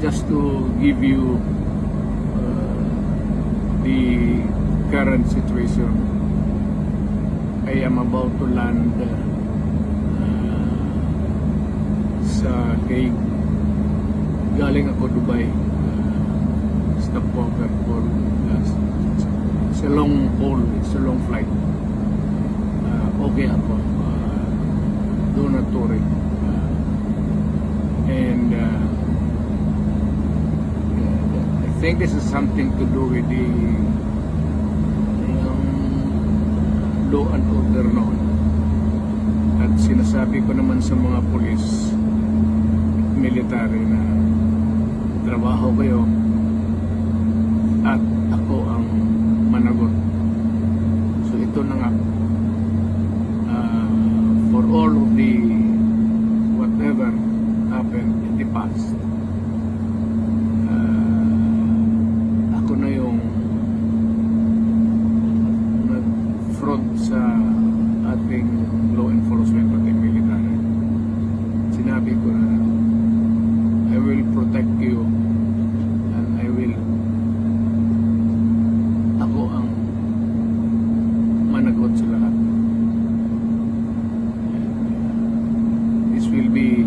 just to give you the current situation. I am about to land sa Hague. Galing ako Dubai. Stopover for it's a long haul, it's a long flight. Okay ako. Do not worry. And I think this is something to do with the law and order noon. At sinasabi ko naman sa mga pulis at military na trabaho kayo at ako ang managot. So ito na nga, for all of the whatever happened in the past, ako na yung nag-front sa ating law enforcement at military. Sinabi ko na I will protect you and I will, ako ang managot sa lahat. This will be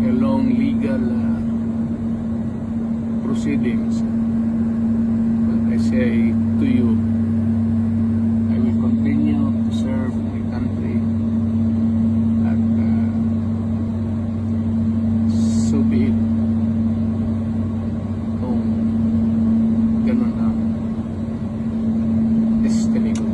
a long legal proceedings. But I say to you, I will continue to serve my country at so be it. Kung ganun ang destiny ko.